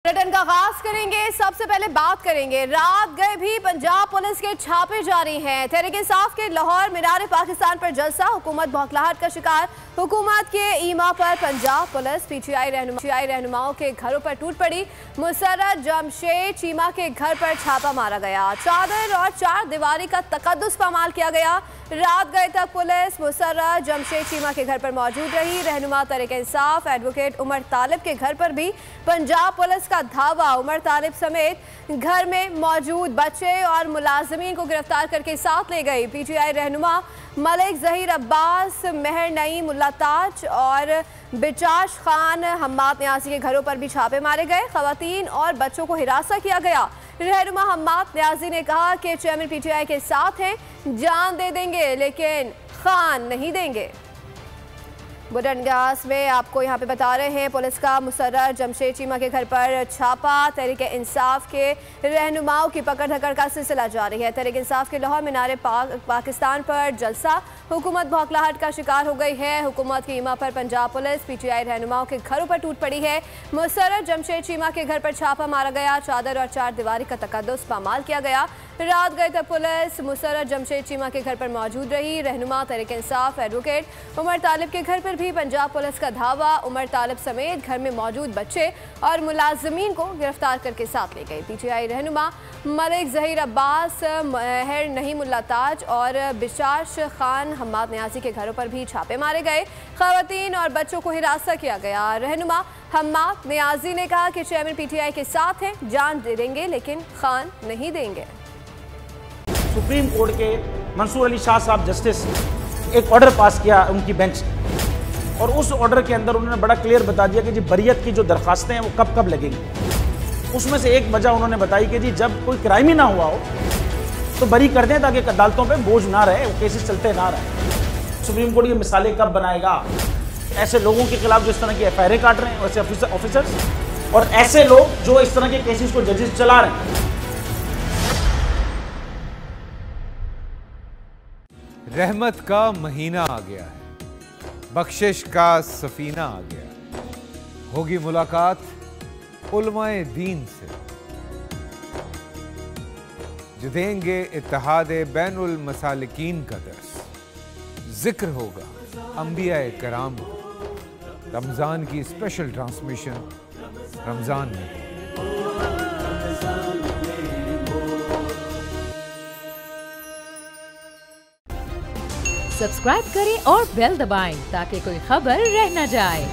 Bulletin का आगाज करेंगे। सबसे पहले बात करेंगे, रात गए भी पंजाब पुलिस के छापे जारी हैं। तहरीक इंसाफ के लाहौर मीनार पाकिस्तान पर जलसा, हुकूमत बौखलाहट का शिकार। हुकूमत के ईमा पर पंजाब पुलिस, पीटीआई रहनुमाओं के घरों पर टूट पड़ी। मुसर्रत जमशेद चीमा के घर पर छापा मारा गया। चादर और चार दीवारी का तकद्दुस पामाल किया गया। रात गए तक पुलिस मुसर्रत जमशेद चीमा के घर पर मौजूद रही। रहनुमा तहरीक इंसाफ एडवोकेट उमर तालिब के घर पर भी पंजाब पुलिस का धावा। उमर तालिब समेत घर में मौजूद बच्चे और मुलाजमीन को गिरफ्तार करके साथ ले गई। पीटीआई रहनुमा मलिक जहीर अब्बास, मेहर नईम, मुल्ला ताज और बिचाश खान हम्माद न्याजी के घरों पर भी छापे मारे गए। खवातीन और बच्चों को हिरासत किया गया। रहनुमा हम्माद न्याजी ने कहा कि चेयरमैन पीटीआई के साथ हैं, जान दे देंगे लेकिन खान नहीं देंगे। बुलेटिन गास में आपको यहाँ पे बता रहे हैं, पुलिस का मुसर्रत जमशेद चीमा के घर पर छापा। तहरीक इंसाफ के रहनुमाओं की पकड़ धकड़ का सिलसिला जारी है। तहरीक इंसाफ के लाहौर मीनार पाकिस्तान पर जलसा, हुकूमत बौखलाहट का शिकार हो गई है। हुकूमत की ईमा पर पंजाब पुलिस, पीटीआई रहनुमाओं के घरों पर टूट पड़ी है। मुसर्रत जमशेद चीमा के घर पर छापा मारा गया। चादर और चार दीवारी का तकद्दुस पामाल किया गया। रात गए तक पुलिस मुसर्रत जमशेद चीमा के घर पर मौजूद रही। रहनुमा तहरीक इंसाफ एडवोकेट उमर तालिब के घर पर भी पंजाब पुलिस का धावा। उमर तालिब समेत घर में मौजूद बच्चे और मुलाजमीन को गिरफ्तार करके साथ ले गई। पीटीआई रहनुमा मलिक जहीर अब्बास, मेहर नईम, मुल्ला ताज और बिचाश खान हम्माद न्याजी के घरों पर भी छापे मारे गए। खवातीन और बच्चों को हिरासत किया गया। रहनुमा हम्माद न्याजी ने कहा कि चेयरमैन पीटीआई के साथ हैं, जान दे देंगे लेकिन खान नहीं देंगे। सुप्रीम कोर्ट के मंसूर अली शाह साहब जस्टिस एक ऑर्डर पास किया उनकी बेंच, और उस ऑर्डर के अंदर उन्होंने बड़ा क्लियर बता दिया कि जी बरियत की जो दरखास्तें हैं वो कब कब लगेंगी। उसमें से एक वजह उन्होंने बताई कि जी जब कोई क्राइम ही ना हुआ हो तो बरी कर दें ताकि अदालतों पे बोझ ना रहे, वो केसेस चलते ना रहे। सुप्रीम कोर्ट ये मिसालें कब बनाएगा? ऐसे लोगों के खिलाफ जो इस तरह की एफआईआर काट रहे हैं, वैसे ऑफिसर्स, और ऐसे लोग जो इस तरह के केसेस को जजेस चला रहे हैं। रहमत का महीना आ गया है, बख्शिश का सफीना आ गया। होगी मुलाकात उलमाए दीन से, जो देंगे इत्तेहादे बैनुल मसालिकीन का दर्स। जिक्र होगा अंबियाए कराम का। रमजान की स्पेशल ट्रांसमिशन रमजान में। सब्सक्राइब करें और बेल दबाएं ताकि कोई खबर रह न जाए।